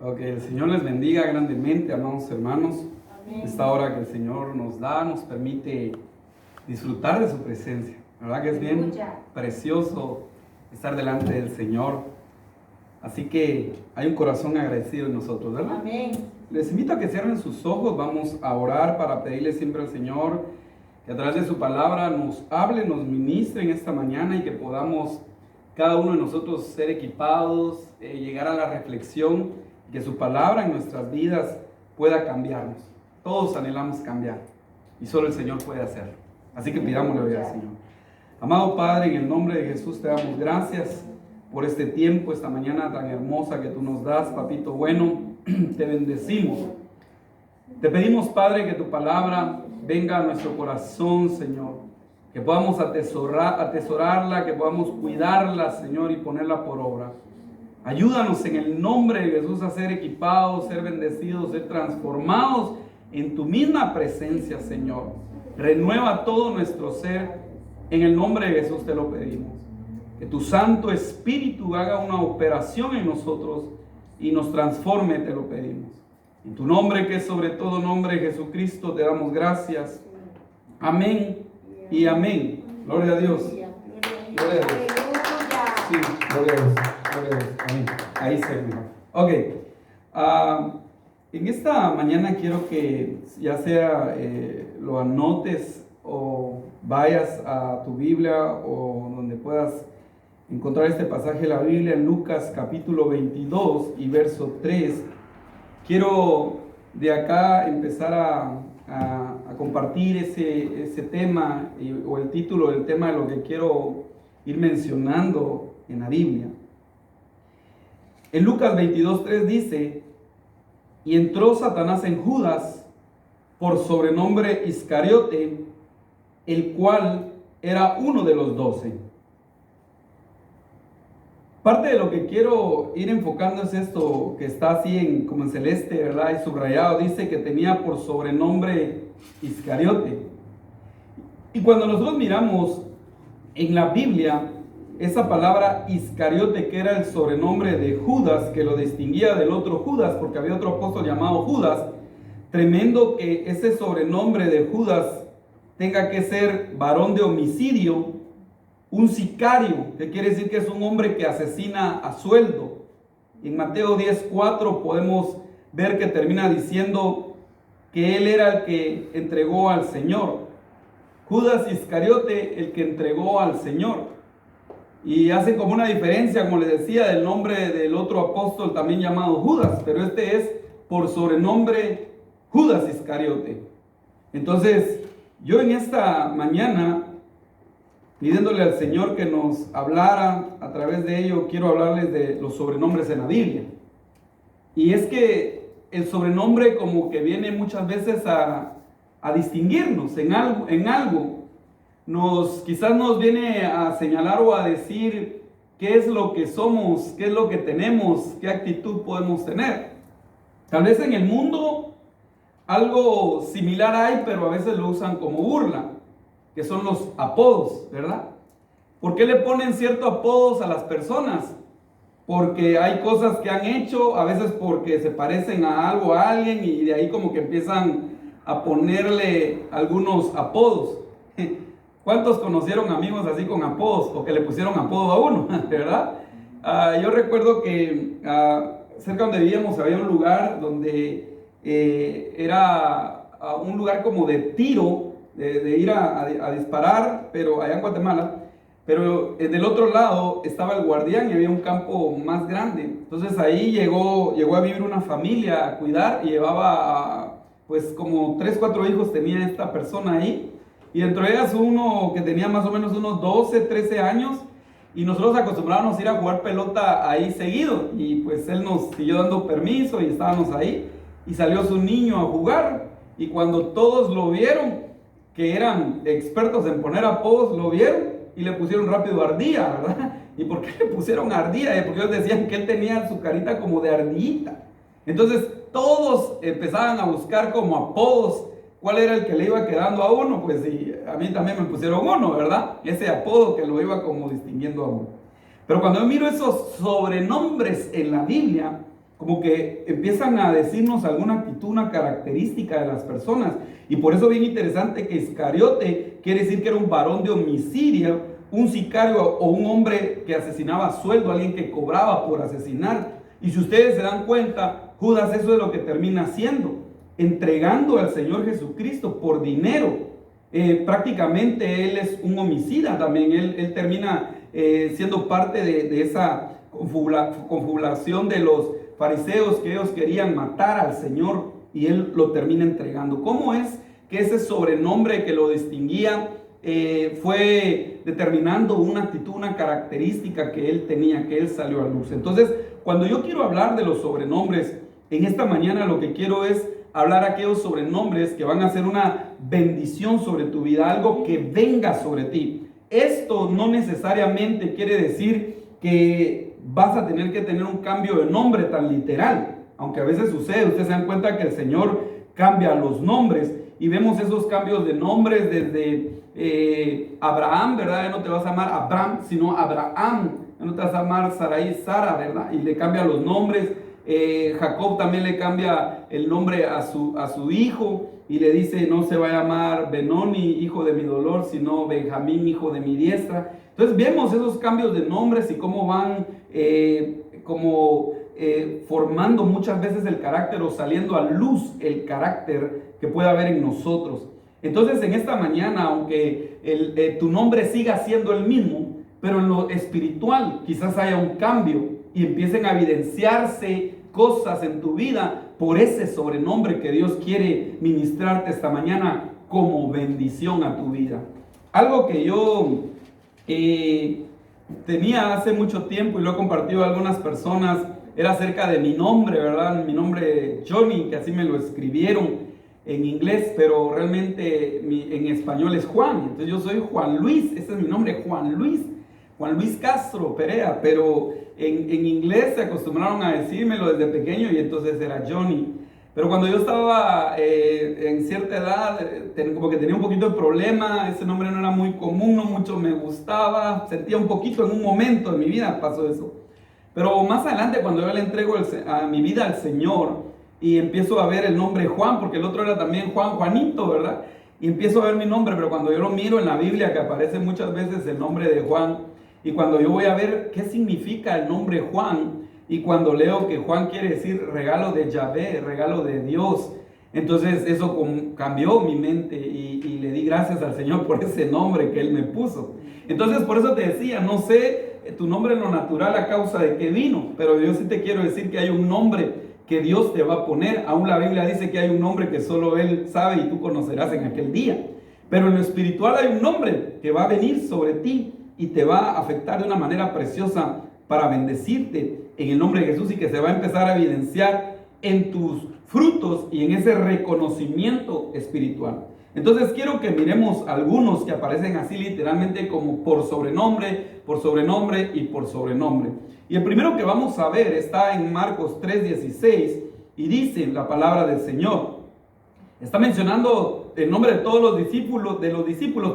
Ok, el Señor les bendiga grandemente, amados hermanos. Amén. Esta hora que el Señor nos da, nos permite disfrutar de su presencia. ¿Verdad que es bien Aleluya. precioso estar delante del Señor? Así que hay un corazón agradecido en nosotros, ¿verdad? Amén. Les invito a que cierren sus ojos. Vamos a orar para pedirle siempre al Señor que a través de su palabra nos hable, nos ministre en esta mañana y que podamos cada uno de nosotros ser equipados, llegar a la reflexión, que su palabra en nuestras vidas pueda cambiarnos. Todos anhelamos cambiar y solo el Señor puede hacerlo. Así que pidámosle hoy al Señor. Amado Padre, en el nombre de Jesús te damos gracias por este tiempo, esta mañana tan hermosa que tú nos das, papito bueno. Te bendecimos. Te pedimos, Padre, que tu palabra venga a nuestro corazón, Señor. Que podamos atesorarla, que podamos cuidarla, Señor, y ponerla por obra. Ayúdanos en el nombre de Jesús a ser equipados, ser bendecidos, ser transformados en tu misma presencia, Señor. Renueva todo nuestro ser. En el nombre de Jesús te lo pedimos. Que tu Santo Espíritu haga una operación en nosotros y nos transforme, te lo pedimos. En tu nombre, que es sobre todo nombre, Jesucristo, te damos gracias. Amén y amén. Gloria a Dios. Gloria a Dios. Sí, gloria a Dios. Gloria a Dios. Amén. Ahí se ve. Ok. En esta mañana quiero que ya sea lo anotes o vayas a tu Biblia o donde puedas encontrar este pasaje de la Biblia en Lucas capítulo 22 y verso 3. Quiero de acá empezar a compartir ese tema o el título del tema de lo que quiero ir mencionando en la Biblia. En Lucas 22:3 dice: y entró Satanás en Judas, por sobrenombre Iscariote, el cual era uno de los 12. Parte de lo que quiero ir enfocando es esto que está así como en celeste, ¿verdad? Y subrayado, dice que tenía por sobrenombre Iscariote. Y cuando nosotros miramos en la Biblia, esa palabra Iscariote, que era el sobrenombre de Judas, que lo distinguía del otro Judas, porque había otro apóstol llamado Judas, tremendo que ese sobrenombre de Judas tenga que ser varón de homicidio, un sicario, que quiere decir que es un hombre que asesina a sueldo. En Mateo 10:4 podemos ver que termina diciendo que él era el que entregó al Señor. Judas Iscariote, el que entregó al Señor. Y hace como una diferencia, como les decía, del nombre del otro apóstol también llamado Judas, pero este es por sobrenombre Judas Iscariote. Entonces, yo en esta mañana, pidiéndole al Señor que nos hablara a través de ello, quiero hablarles de los sobrenombres en la Biblia. Y es que el sobrenombre como que viene muchas veces a distinguirnos en algo. Quizás nos viene a señalar o a decir qué es lo que somos, qué es lo que tenemos, qué actitud podemos tener. Tal vez en el mundo algo similar hay, pero a veces lo usan como burla, que son los apodos, ¿verdad? ¿Por qué le ponen ciertos apodos a las personas? Porque hay cosas que han hecho, a veces porque se parecen a algo, a alguien, y de ahí como que empiezan a ponerle algunos apodos. ¿Cuántos conocieron amigos así con apodos o que le pusieron apodo a uno, verdad? Yo recuerdo que cerca donde vivíamos había un lugar donde era un lugar como de tiro, de ir a disparar, pero allá en Guatemala. Pero del otro lado estaba el guardián y había un campo más grande. Entonces ahí llegó a vivir una familia a cuidar y llevaba pues como 3, 4 hijos tenía esta persona ahí. Y dentro de ellas uno que tenía más o menos unos 12, 13 años. Y nosotros acostumbrábamos a ir a jugar pelota ahí seguido. Y pues él nos siguió dando permiso y estábamos ahí. Y salió su niño a jugar. Y cuando todos lo vieron, que eran expertos en poner apodos, lo vieron y le pusieron rápido Ardilla, ¿verdad? ¿Y por qué le pusieron Ardilla? Porque ellos decían que él tenía su carita como de ardillita. Entonces todos empezaban a buscar como apodos cuál era el que le iba quedando a uno. Pues sí, a mí también me pusieron uno, ¿verdad? Ese apodo que lo iba como distinguiendo a uno. Pero cuando yo miro esos sobrenombres en la Biblia, como que empiezan a decirnos alguna actitud, una característica de las personas. Y por eso bien interesante que Iscariote quiere decir que era un varón de homicidio, un sicario o un hombre que asesinaba a sueldo, alguien que cobraba por asesinar. Y si ustedes se dan cuenta, Judas eso es lo que termina haciendo, entregando al Señor Jesucristo por dinero. Prácticamente él es un homicida también, él termina siendo parte de esa confabulación de los fariseos que ellos querían matar al Señor y él lo termina entregando. ¿Cómo es que ese sobrenombre que lo distinguía fue determinando una actitud, una característica que él tenía, que él salió a luz? Entonces, cuando yo quiero hablar de los sobrenombres, en esta mañana lo que quiero es hablar aquellos sobrenombres que van a ser una bendición sobre tu vida, algo que venga sobre ti. Esto no necesariamente quiere decir que vas a tener que tener un cambio de nombre tan literal, aunque a veces sucede. Ustedes se dan cuenta que el Señor cambia los nombres y vemos esos cambios de nombres desde Abraham, ¿verdad? Ya no te vas a llamar Abraham, sino Abraham. Ya no te vas a llamar Sarai, Sara, ¿verdad? Y le cambia los nombres. Jacob también le cambia el nombre a su hijo y le dice: no se va a llamar Benoni, hijo de mi dolor, sino Benjamín, hijo de mi diestra. Entonces vemos esos cambios de nombres y cómo van formando muchas veces el carácter o saliendo a luz el carácter que puede haber en nosotros. Entonces en esta mañana, aunque tu nombre siga siendo el mismo, pero en lo espiritual quizás haya un cambio y empiecen a evidenciarse cosas en tu vida por ese sobrenombre que Dios quiere ministrarte esta mañana como bendición a tu vida. Algo que yo tenía hace mucho tiempo y lo he compartido a algunas personas era acerca de mi nombre, ¿verdad? Mi nombre Johnny, que así me lo escribieron en inglés, pero realmente en español es Juan. Entonces yo soy Juan Luis, ese es mi nombre, Juan Luis Castro Perea, pero en inglés se acostumbraron a decírmelo desde pequeño y entonces era Johnny. Pero cuando yo estaba en cierta edad, como que tenía un poquito de problema, ese nombre no era muy común, no mucho me gustaba, sentía un poquito en un momento de mi vida pasó eso. Pero más adelante, cuando yo le entrego a mi vida al Señor y empiezo a ver el nombre Juan, porque el otro era también Juanito, ¿verdad? Y empiezo a ver mi nombre, pero cuando yo lo miro en la Biblia, que aparece muchas veces el nombre de Juan, y cuando yo voy a ver qué significa el nombre Juan, y cuando leo que Juan quiere decir regalo de Yahvé, regalo de Dios, entonces eso cambió mi mente y le di gracias al Señor por ese nombre que Él me puso. Entonces por eso te decía, no sé tu nombre en lo natural a causa de qué vino, pero yo sí te quiero decir que hay un nombre que Dios te va a poner. Aún la Biblia dice que hay un nombre que solo Él sabe y tú conocerás en aquel día. Pero en lo espiritual hay un nombre que va a venir sobre ti y te va a afectar de una manera preciosa para bendecirte en el nombre de Jesús y que se va a empezar a evidenciar en tus frutos y en ese reconocimiento espiritual. Entonces quiero que miremos algunos que aparecen así literalmente como por sobrenombre y por sobrenombre. Y el primero que vamos a ver está en Marcos 3:16 y dice la palabra del Señor. Está mencionando el nombre de todos los discípulos,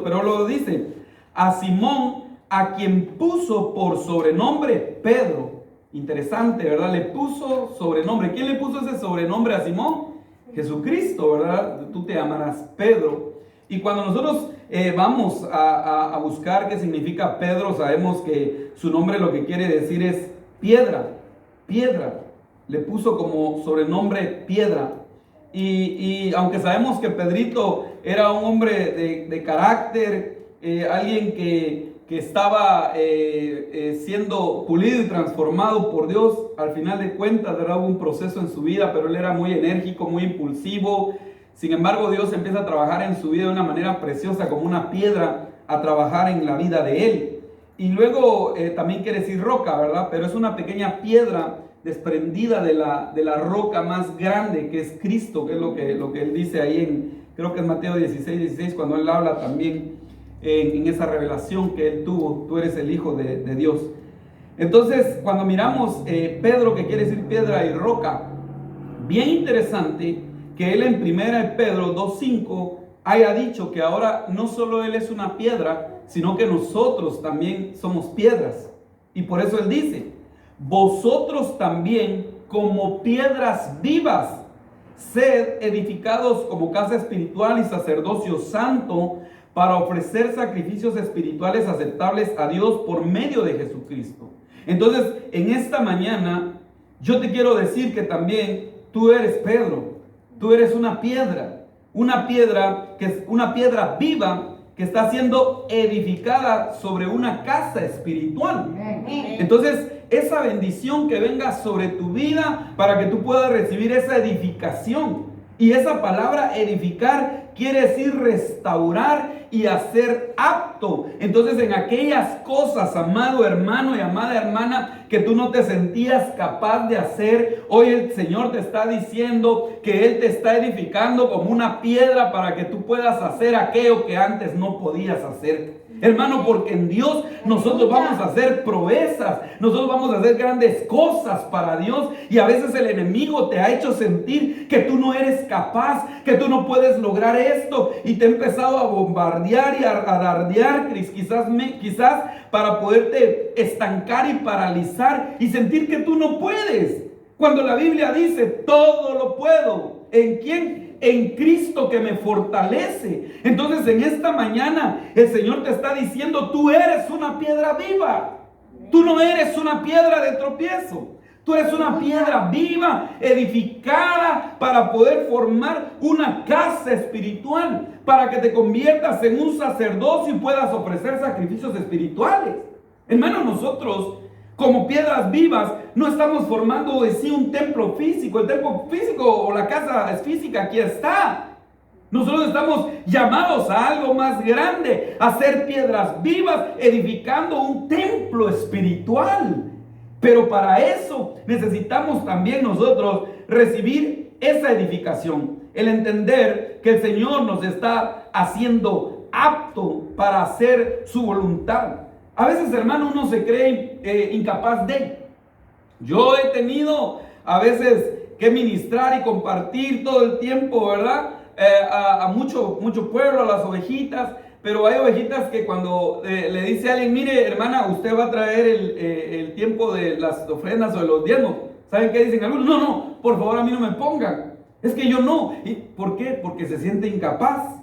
pero lo dice: a Simón, a quien puso por sobrenombre Pedro. Interesante, ¿verdad? Le puso sobrenombre. ¿Quién le puso ese sobrenombre a Simón? Jesucristo, ¿verdad? Tú te llamarás Pedro. Y cuando nosotros vamos a buscar qué significa Pedro, sabemos que su nombre lo que quiere decir es piedra. Le puso como sobrenombre piedra. Y aunque sabemos que Pedrito era un hombre de carácter, alguien que estaba siendo pulido y transformado por Dios, al final de cuentas, ¿verdad? Hubo un proceso en su vida, pero él era muy enérgico, muy impulsivo. Sin embargo, Dios empieza a trabajar en su vida de una manera preciosa, como una piedra, a trabajar en la vida de él. Y luego también quiere decir roca, ¿verdad? Pero es una pequeña piedra desprendida de la roca más grande, que es Cristo, que es lo que él dice ahí creo que es Mateo 16, cuando él habla también en esa revelación que él tuvo: tú eres el Hijo de Dios. Entonces, cuando miramos Pedro, que quiere decir piedra y roca, bien interesante que él en 1 Pedro 2:5 haya dicho que ahora no solo él es una piedra, sino que nosotros también somos piedras. Y por eso él dice: vosotros también como piedras vivas, sed edificados como casa espiritual y sacerdocio santo, para ofrecer sacrificios espirituales aceptables a Dios por medio de Jesucristo. Entonces, en esta mañana, yo te quiero decir que también tú eres Pedro, tú eres una piedra que es una piedra viva que está siendo edificada sobre una casa espiritual. Entonces, esa bendición que venga sobre tu vida para que tú puedas recibir esa edificación. Y esa palabra edificar quiere decir restaurar y hacer apto. Entonces, en aquellas cosas, amado hermano y amada hermana, que tú no te sentías capaz de hacer, hoy el Señor te está diciendo que Él te está edificando como una piedra para que tú puedas hacer aquello que antes no podías hacer. Hermano, porque en Dios nosotros vamos a hacer proezas, nosotros vamos a hacer grandes cosas para Dios, y a veces el enemigo te ha hecho sentir que tú no eres capaz, que tú no puedes lograr esto, y te ha empezado a bombardear y a alardear, quizás para poderte estancar y paralizar y sentir que tú no puedes. Cuando la Biblia dice, todo lo puedo, ¿en quién? En Cristo que me fortalece. Entonces, en esta mañana el Señor te está diciendo, tú eres una piedra viva. Tú no eres una piedra de tropiezo. Tú eres una piedra viva, edificada para poder formar una casa espiritual, para que te conviertas en un sacerdocio y puedas ofrecer sacrificios espirituales. Hermano, nosotros como piedras vivas no estamos formando en sí un templo físico. El templo físico o la casa es física, aquí está. Nosotros estamos llamados a algo más grande, a ser piedras vivas, edificando un templo espiritual. Pero para eso necesitamos también nosotros recibir esa edificación. El entender que el Señor nos está haciendo apto para hacer su voluntad. A veces, hermano, uno se cree incapaz de. Yo he tenido a veces que ministrar y compartir todo el tiempo, ¿verdad? A mucho pueblo, a las ovejitas. Pero hay ovejitas que cuando le dice a alguien, mire, hermana, usted va a traer el tiempo de las ofrendas o de los diezmos. ¿Saben qué dicen algunos? No, por favor, a mí no me pongan. Es que yo no. ¿Y por qué? Porque se siente incapaz.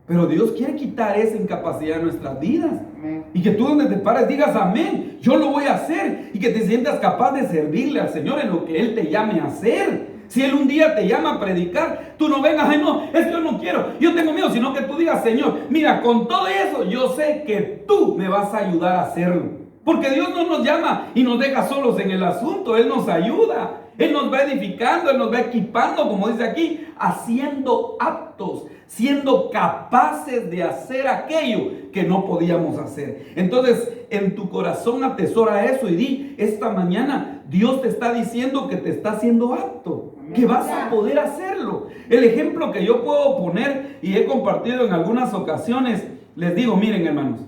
Pero Dios quiere quitar esa incapacidad de nuestras vidas. Amén. Y que tú donde te pares digas amén, yo lo voy a hacer. Y que te sientas capaz de servirle al Señor en lo que Él te llame a hacer. Si Él un día te llama a predicar, tú no vengas, ay no, es que yo no quiero, yo tengo miedo, sino que tú digas, Señor, mira, con todo eso yo sé que tú me vas a ayudar a hacerlo. Porque Dios no nos llama y nos deja solos en el asunto, Él nos ayuda. Él nos va edificando, Él nos va equipando, como dice aquí, haciendo aptos, siendo capaces de hacer aquello que no podíamos hacer. Entonces, en tu corazón atesora eso y di, esta mañana Dios te está diciendo que te está haciendo apto, que vas a poder hacerlo. El ejemplo que yo puedo poner y he compartido en algunas ocasiones, les digo, miren hermanos,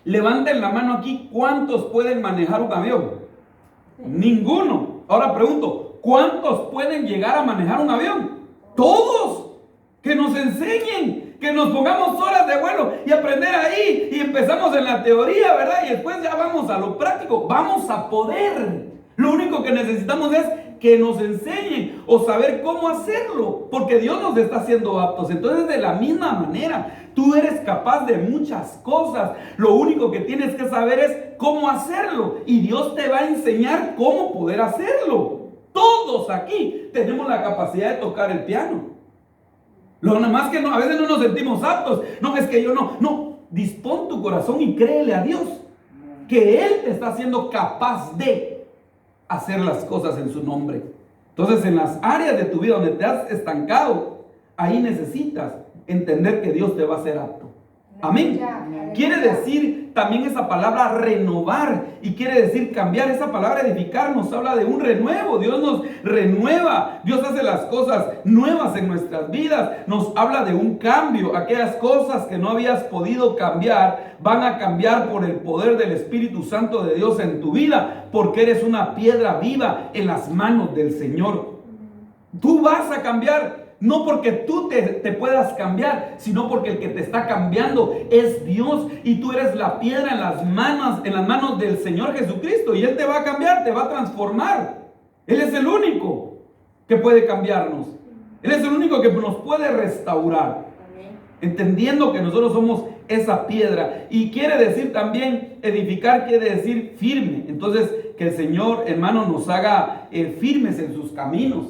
levanten la mano aquí, ¿cuántos pueden manejar un avión? Ninguno. Ahora pregunto, ¿cuántos pueden llegar a manejar un avión? Todos. Que nos enseñen, que nos pongamos horas de vuelo y aprender ahí. Y empezamos en la teoría, ¿verdad? Y después ya vamos a lo práctico. Vamos a poder. Lo único que necesitamos es que nos enseñen o saber cómo hacerlo. Porque Dios nos está haciendo aptos. Entonces, de la misma manera, tú eres capaz de muchas cosas. Lo único que tienes que saber es cómo hacerlo. Y Dios te va a enseñar cómo poder hacerlo. Todos aquí tenemos la capacidad de tocar el piano. Lo nada más que no, a veces no nos sentimos aptos. No, es que yo no. No, dispón tu corazón y créele a Dios que Él te está haciendo capaz de hacer las cosas en su nombre. Entonces, en las áreas de tu vida donde te has estancado, ahí necesitas entender que Dios te va a hacer apto. Amén. Quiere decir también esa palabra renovar y quiere decir cambiar. Esa palabra edificar nos habla de un renuevo. Dios nos renueva. Dios hace las cosas nuevas en nuestras vidas. Nos habla de un cambio. Aquellas cosas que no habías podido cambiar van a cambiar por el poder del Espíritu Santo de Dios en tu vida, porque eres una piedra viva en las manos del Señor. Tú vas a cambiar. No porque tú te puedas cambiar, sino porque el que te está cambiando es Dios. Y tú eres la piedra en las manos del Señor Jesucristo. Y Él te va a cambiar, te va a transformar. Él es el único que puede cambiarnos. Él es el único que nos puede restaurar. Entendiendo que nosotros somos esa piedra. Y quiere decir también, edificar quiere decir firme. Entonces, que el Señor, hermano, nos haga firmes en sus caminos.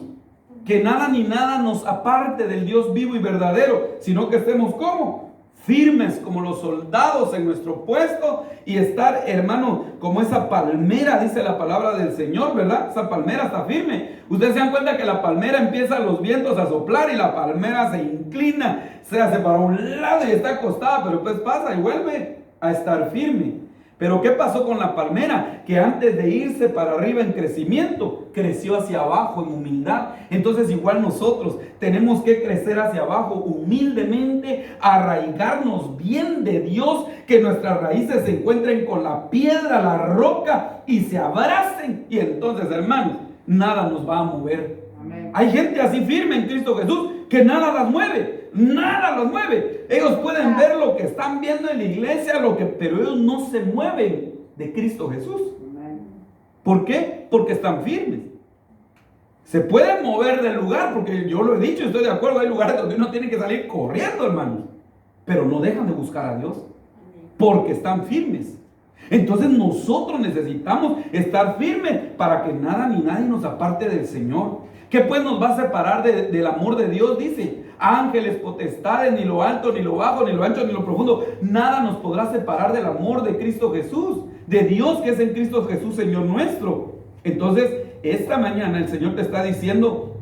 Que nada ni nada nos aparte del Dios vivo y verdadero, sino que estemos como firmes como los soldados en nuestro puesto y estar, hermano, como esa palmera, dice la palabra del Señor, ¿verdad? Esa palmera está firme. Ustedes se dan cuenta que la palmera empieza los vientos a soplar y la palmera se inclina, se hace para un lado y está acostada, pero después pasa y vuelve a estar firme. Pero ¿qué pasó con la palmera? Que antes de irse para arriba en crecimiento, creció hacia abajo en humildad. Entonces igual nosotros tenemos que crecer hacia abajo humildemente, arraigarnos bien de Dios, que nuestras raíces se encuentren con la piedra, la roca y se abracen. Y entonces, hermanos, nada nos va a mover. Amén. Hay gente así firme en Cristo Jesús que nada las mueve. Nada los mueve. Ellos pueden ver lo que están viendo en la iglesia, pero ellos no se mueven de Cristo Jesús. ¿Por qué? Porque están firmes. Se pueden mover del lugar, porque yo lo he dicho, estoy de acuerdo, hay lugares donde uno tiene que salir corriendo, hermanos, pero no dejan de buscar a Dios, porque están firmes. Entonces nosotros necesitamos estar firmes para que nada ni nadie nos aparte del Señor. ¿Qué pues nos va a separar del amor de Dios? Dice, ángeles, potestades, ni lo alto, ni lo bajo, ni lo ancho, ni lo profundo. Nada nos podrá separar del amor de Cristo Jesús, de Dios que es en Cristo Jesús, Señor nuestro. Entonces, esta mañana el Señor te está diciendo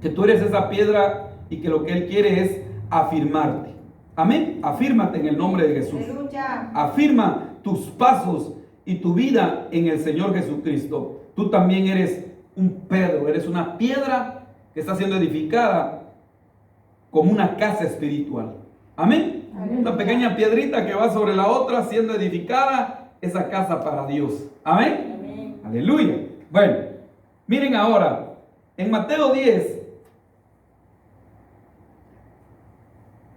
que tú eres esa piedra y que lo que Él quiere es afirmarte. Amén. Afírmate en el nombre de Jesús. Aleluya. Afirma tus pasos y tu vida en el Señor Jesucristo. Tú también eres un Pedro, eres una piedra que está siendo edificada como una casa espiritual. Amén. Aleluya. Una pequeña piedrita que va sobre la otra siendo edificada, esa casa para Dios. Amén. Amén. Aleluya. Bueno, miren ahora, en Mateo 10,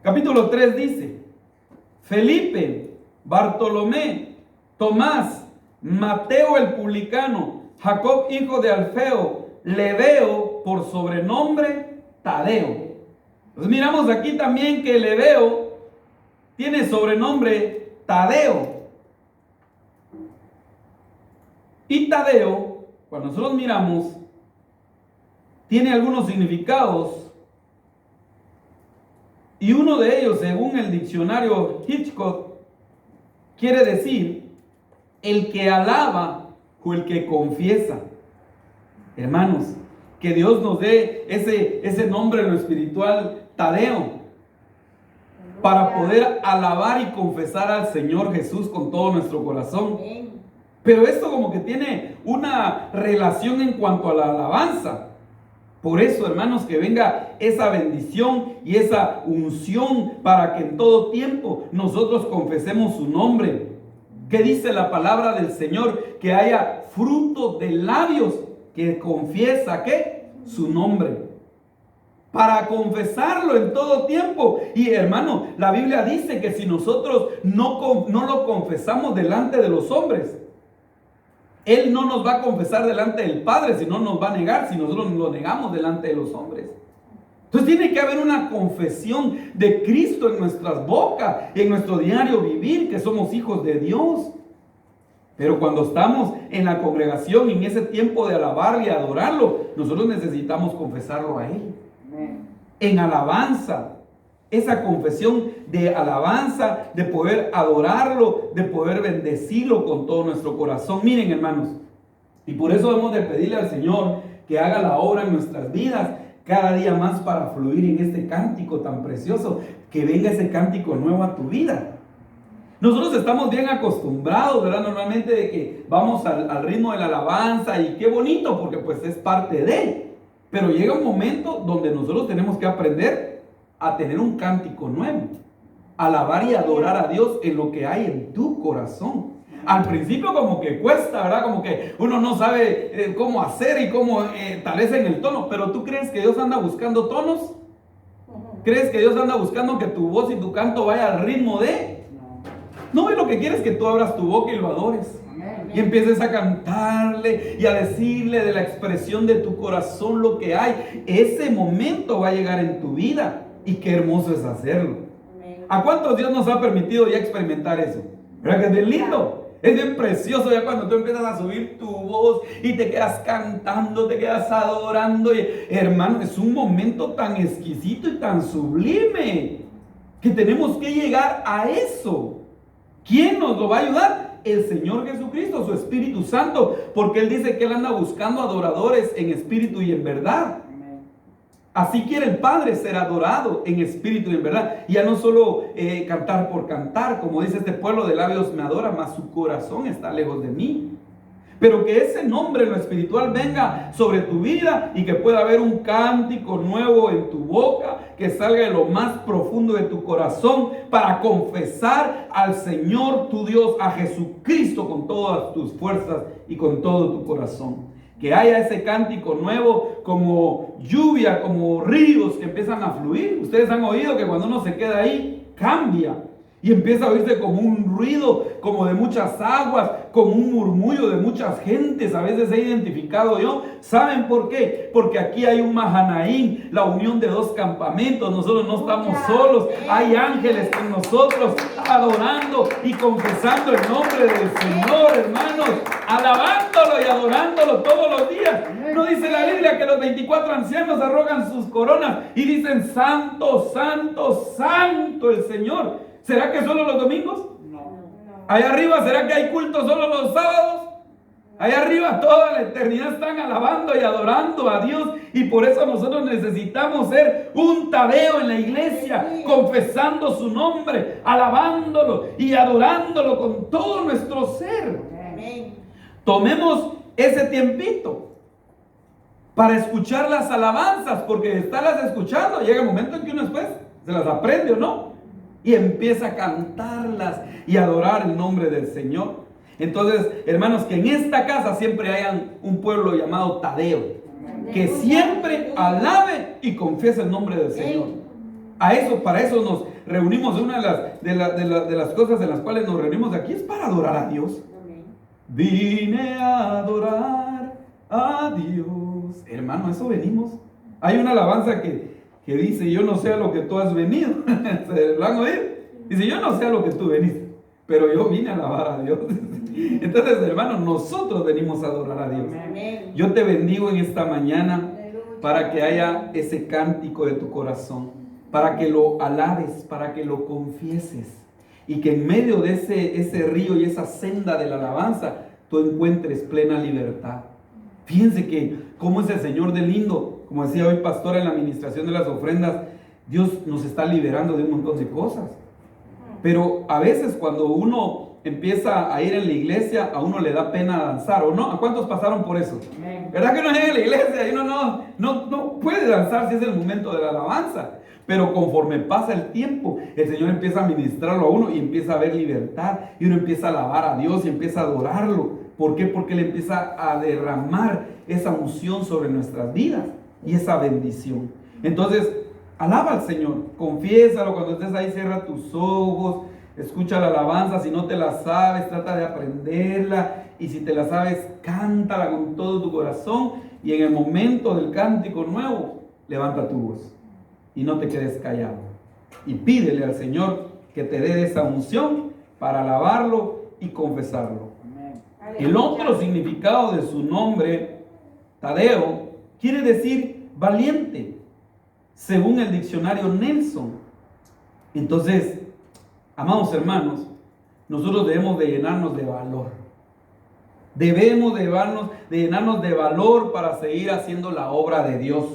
capítulo 3 dice, Felipe, Bartolomé, Tomás, Mateo el publicano, Jacob hijo de Alfeo, Lebeo por sobrenombre Tadeo. Entonces miramos aquí también que Lebeo tiene sobrenombre Tadeo. Y Tadeo, cuando nosotros miramos, tiene algunos significados. Y uno de ellos, según el diccionario Hitchcock, quiere decir el que alaba o el que confiesa. Hermanos, que Dios nos dé ese nombre en lo espiritual, Tadeo, para poder alabar y confesar al Señor Jesús con todo nuestro corazón. Pero esto como que tiene una relación en cuanto a la alabanza. Por eso, hermanos, que venga esa bendición y esa unción para que en todo tiempo nosotros confesemos su nombre. ¿Qué dice la palabra del Señor? Que haya fruto de labios que confiesa, ¿qué? Su nombre. Para confesarlo en todo tiempo. Y hermano, la Biblia dice que si nosotros no lo confesamos delante de los hombres, Él no nos va a confesar delante del Padre, sino nos va a negar si nosotros lo negamos delante de los hombres. Entonces tiene que haber una confesión de Cristo en nuestras bocas, en nuestro diario vivir, que somos hijos de Dios. Pero cuando estamos en la congregación, en ese tiempo de alabarle y adorarlo, nosotros necesitamos confesarlo a Él. En alabanza, esa confesión de alabanza, de poder adorarlo, de poder bendecirlo con todo nuestro corazón. Miren, hermanos, y por eso hemos de pedirle al Señor que haga la obra en nuestras vidas cada día más para fluir en este cántico tan precioso, que venga ese cántico nuevo a tu vida. Nosotros estamos bien acostumbrados, ¿verdad? Normalmente de que vamos al ritmo de la alabanza y qué bonito, porque pues es parte de. Pero llega un momento donde nosotros tenemos que aprender a tener un cántico nuevo, alabar y adorar a Dios en lo que hay en tu corazón. Al principio como que cuesta, ¿verdad? Como que uno no sabe cómo hacer y cómo tal vez en el tono. Pero ¿tú crees que Dios anda buscando tonos? ¿Crees que Dios anda buscando que tu voz y tu canto vaya al ritmo de? No, es lo que quiere es que tú abras tu boca y lo adores. y empieces a cantarle y a decirle de la expresión de tu corazón lo que hay, ese momento va a llegar en tu vida. Y qué hermoso es hacerlo. ¿A cuántos Dios nos ha permitido ya experimentar eso? ¿Verdad que es bien lindo? Es bien precioso ya cuando tú empiezas a subir tu voz y te quedas cantando, te quedas adorando. Y, hermano, es un momento tan exquisito y tan sublime que tenemos que llegar a eso. ¿Quién nos lo va a ayudar? El Señor Jesucristo, su Espíritu Santo, porque Él dice que Él anda buscando adoradores en espíritu y en verdad. Así quiere el Padre ser adorado en espíritu y en verdad. Y ya no solo cantar por cantar, como dice este pueblo de labios me adora, mas su corazón está lejos de mí. Pero que ese nombre en lo espiritual venga sobre tu vida y que pueda haber un cántico nuevo en tu boca, que salga de lo más profundo de tu corazón para confesar al Señor tu Dios, a Jesucristo con todas tus fuerzas y con todo tu corazón. Que haya ese cántico nuevo como lluvia, como ríos que empiezan a fluir. Ustedes han oído que cuando uno se queda ahí, cambia. Y empieza a oírse como un ruido, como de muchas aguas, como un murmullo de muchas gentes. A veces he identificado yo. ¿Saben por qué? Porque aquí hay un Mahanaim, la unión de dos campamentos. Nosotros no estamos solos. Hay ángeles con nosotros, adorando y confesando el nombre del Señor, hermanos. Alabándolo y adorándolo todos los días. ¿No dice la Biblia que los 24 ancianos arrogan sus coronas y dicen: Santo, Santo, Santo el Señor? ¿Será que solo los domingos? No. Allá arriba, ¿será que hay culto solo los sábados? Allá arriba toda la eternidad están alabando y adorando a Dios. Y por eso nosotros necesitamos ser un Tadeo en la iglesia, confesando su nombre, alabándolo y adorándolo con todo nuestro ser. Amén. Tomemos ese tiempito para escuchar las alabanzas, porque de estarlas escuchando llega el momento en que uno después se las aprende o no, y empieza a cantarlas y adorar el nombre del Señor. Entonces, hermanos, que en esta casa siempre hayan un pueblo llamado Tadeo, que siempre alabe y confiese el nombre del Señor. Para eso nos reunimos. Una de las cosas en las cuales nos reunimos aquí es para adorar a Dios. Vine a adorar a Dios. Hermano, eso venimos. Hay una alabanza que dice: yo no sé a lo que tú has venido. ¿Se lo han oído? Dice: yo no sé a lo que tú veniste, pero yo vine a alabar a Dios. Entonces, hermanos, nosotros venimos a adorar a Dios. Amén. Yo te bendigo en esta mañana para que haya ese cántico de tu corazón, para que lo alabes, para que lo confieses, y que en medio de ese río y esa senda de la alabanza tú encuentres plena libertad. Fíjense que cómo es el Señor de lindo. Como decía hoy pastor en la administración de las ofrendas, Dios nos está liberando de un montón de cosas. Pero a veces cuando uno empieza a ir en la iglesia, a uno le da pena danzar, ¿o no? ¿A cuántos pasaron por eso? ¿Verdad que uno llega a la iglesia y uno no puede danzar si es el momento de la alabanza? Pero conforme pasa el tiempo, el Señor empieza a ministrarlo a uno y empieza a haber libertad, y uno empieza a alabar a Dios y empieza a adorarlo. ¿Por qué? Porque Él empieza a derramar esa unción sobre nuestras vidas y esa bendición. Entonces, alaba al Señor, confiésalo. Cuando estés ahí, cierra tus ojos, escucha la alabanza. Si no te la sabes, trata de aprenderla, y si te la sabes, cántala con todo tu corazón. Y en el momento del cántico nuevo, levanta tu voz y no te quedes callado, y pídele al Señor que te dé esa unción para alabarlo y confesarlo. El otro significado de su nombre, Tadeo, quiere decir valiente, según el diccionario Nelson. Entonces, amados hermanos, nosotros debemos de llenarnos de valor. Debemos de llenarnos de valor para seguir haciendo la obra de Dios.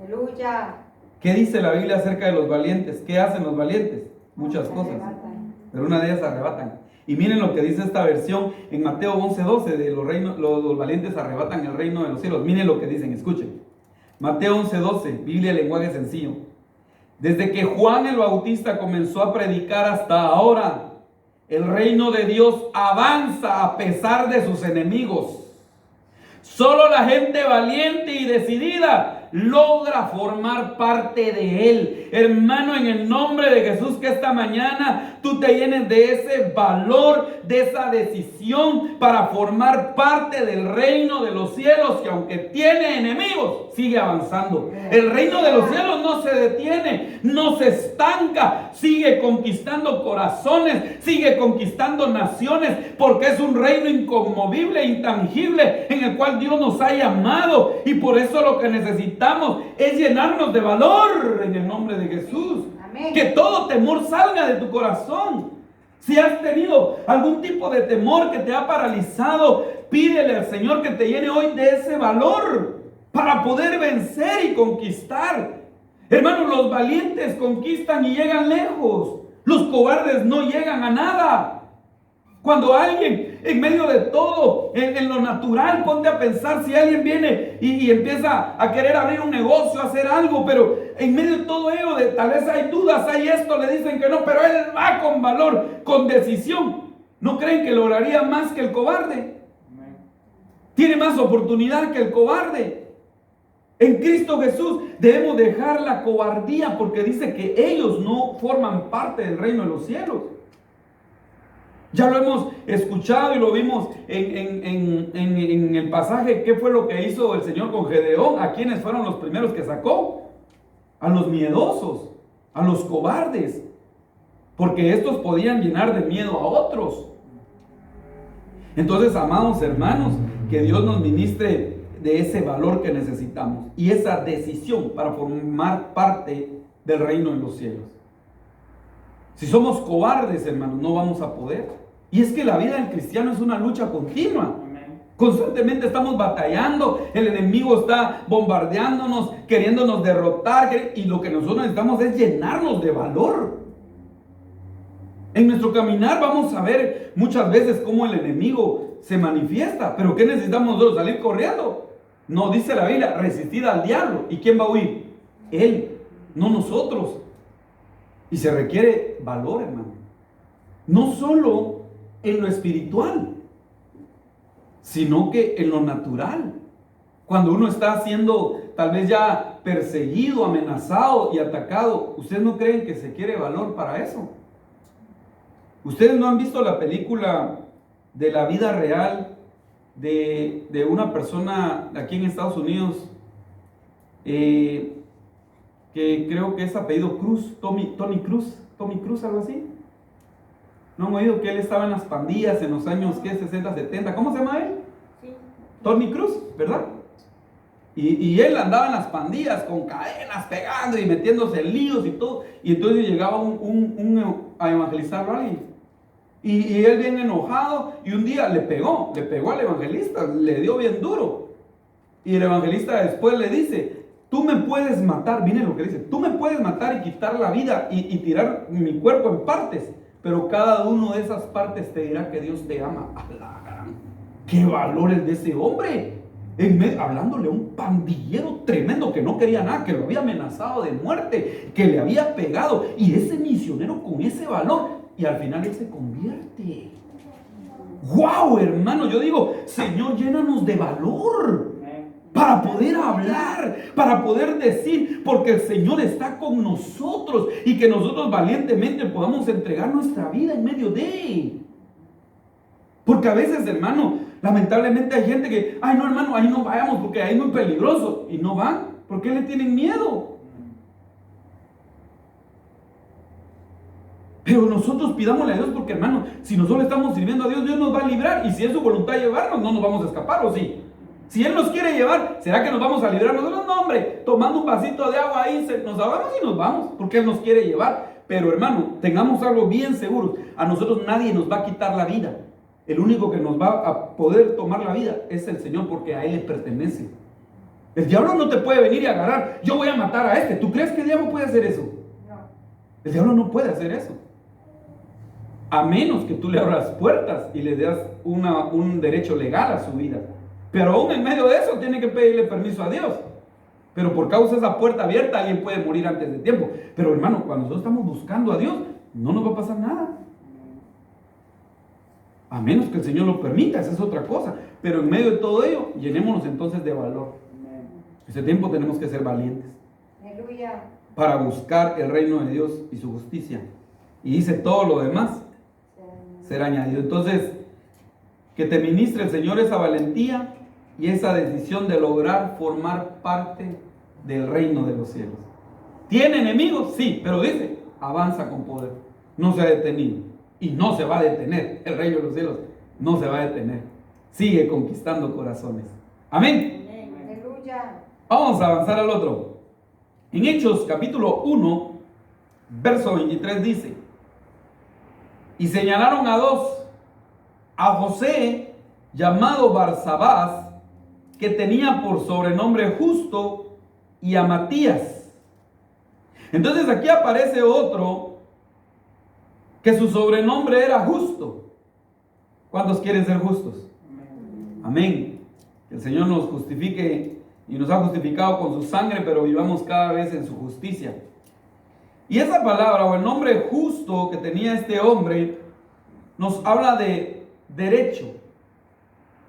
Aleluya. ¿Qué dice la Biblia acerca de los valientes? ¿Qué hacen los valientes? Muchas cosas, pero una de ellas arrebatan. Y miren lo que dice esta versión en Mateo 11:12, de los valientes arrebatan el reino de los cielos. Miren lo que dicen, escuchen. Mateo 11:12, Biblia de lenguaje sencillo. Desde que Juan el Bautista comenzó a predicar hasta ahora, el reino de Dios avanza a pesar de sus enemigos. Solo la gente valiente y decidida logra formar parte de Él. Hermano, en el nombre de Jesús, que esta mañana tú te llenes de ese valor, de esa decisión para formar parte del reino de los cielos, que aunque tiene enemigos, sigue avanzando. El reino de los cielos no se detiene, no se estanca, sigue conquistando corazones, sigue conquistando naciones, porque es un reino inconmovible, intangible, en el cual Dios nos ha llamado. Y por eso lo que necesitamos es llenarnos de valor en el nombre de Jesús. Amén. Que todo temor salga de tu corazón. Si has tenido algún tipo de temor que te ha paralizado, pídele al Señor que te llene hoy de ese valor para poder vencer y conquistar. Hermanos, los valientes conquistan y llegan lejos. Los cobardes no llegan a nada. Cuando alguien, en medio de todo, en lo natural, ponte a pensar, si alguien viene y empieza a querer abrir un negocio, hacer algo, pero en medio de todo ello, tal vez hay dudas, hay esto, le dicen que no, pero él va con valor, con decisión. ¿No creen que lograría más que el cobarde? Tiene más oportunidad que el cobarde. En Cristo Jesús debemos dejar la cobardía, porque dice que ellos no forman parte del reino de los cielos. Ya lo hemos escuchado y lo vimos en el pasaje. ¿Qué fue lo que hizo el Señor con Gedeón? ¿A quiénes fueron los primeros que sacó? A los miedosos, a los cobardes, porque estos podían llenar de miedo a otros. Entonces, amados hermanos, que Dios nos ministre de ese valor que necesitamos y esa decisión para formar parte del reino de los cielos. Si somos cobardes, hermanos, no vamos a poder. Y es que la vida del cristiano es una lucha continua. Constantemente estamos batallando, el enemigo está bombardeándonos, queriéndonos derrotar, y lo que nosotros necesitamos es llenarnos de valor. En nuestro caminar vamos a ver muchas veces cómo el enemigo se manifiesta, pero ¿qué necesitamos nosotros? ¿Salir corriendo? No, dice la Biblia, resistir al diablo. ¿Y quién va a huir? Él, no nosotros. Y se requiere valor, hermano. No solo en lo espiritual, sino que en lo natural. Cuando uno está siendo tal vez ya perseguido, amenazado y atacado, ¿ustedes no creen que se quiere valor para eso? ¿Ustedes no han visto la película de la vida real de una persona aquí en Estados Unidos que creo que es apellido Cruz, Tommy Cruz, algo así? ¿No han oído que él estaba en las pandillas en los años 60, 70? ¿Cómo se llama él? Sí. Tony Cruz, ¿verdad? Y él andaba en las pandillas con cadenas pegando y metiéndose en líos y todo. Y entonces llegaba a evangelizarlo a alguien. Y él bien enojado, y un día le pegó al evangelista, le dio bien duro. Y el evangelista después le dice: tú me puedes matar, miren lo que dice, tú me puedes matar y quitar la vida y tirar mi cuerpo en partes, pero cada uno de esas partes te dirá que Dios te ama. ¡A la gran! ¡Qué valores de ese hombre! Hablándole a un pandillero tremendo que no quería nada, que lo había amenazado de muerte, que le había pegado, y ese misionero con ese valor, y al final él se convierte. ¡Wow, hermano! Yo digo, Señor, llénanos de valor para poder hablar, para poder decir, porque el Señor está con nosotros, y que nosotros valientemente podamos entregar nuestra vida en medio de Él. Porque a veces, hermano, lamentablemente hay gente que, ay no, hermano, ahí no vayamos porque ahí es muy peligroso, y no van. ¿Por qué le tienen miedo? Pero nosotros pidámosle a Dios, porque, hermano, si nosotros estamos sirviendo a Dios, Dios nos va a librar, y si es su voluntad llevarnos, no nos vamos a escapar, ¿o sí? Si Él nos quiere llevar, ¿será que nos vamos a librar nosotros? No, hombre, tomando un vasito de agua ahí, nos ahogamos y nos vamos, porque Él nos quiere llevar. Pero, hermano, tengamos algo bien seguro: a nosotros nadie nos va a quitar la vida. El único que nos va a poder tomar la vida es el Señor, porque a Él le pertenece. El diablo no te puede venir y agarrar: yo voy a matar a este. ¿Tú crees que el diablo puede hacer eso? No. El diablo no puede hacer eso, a menos que tú le abras puertas y le das un derecho legal a su vida. Pero aún en medio de eso tiene que pedirle permiso a Dios. Pero por causa de esa puerta abierta, alguien puede morir antes de tiempo. Pero, hermano, cuando nosotros estamos buscando a Dios, no nos va a pasar nada. A menos que el Señor lo permita, esa es otra cosa. Pero en medio de todo ello, llenémonos entonces de valor. Este tiempo tenemos que ser valientes. Aleluya. Para buscar el reino de Dios y su justicia. Y dice todo lo demás será añadido. Entonces, que te ministre el Señor esa valentía y esa decisión de lograr formar parte del reino de los cielos. ¿Tiene enemigos? Sí, pero dice, avanza con poder. No se ha detenido y no se va a detener. El reino de los cielos no se va a detener. Sigue conquistando corazones. Amén. Aleluya. Vamos a avanzar al otro. En Hechos capítulo 1, verso 23 dice: y señalaron a dos, a José, llamado Barsabás, que tenía por sobrenombre Justo, y a Matías. Entonces aquí aparece otro que su sobrenombre era Justo. ¿Cuántos quieren ser justos? Amén. Que el Señor nos justifique y nos ha justificado con su sangre, pero vivamos cada vez en su justicia. Y esa palabra o el nombre justo que tenía este hombre nos habla de derecho,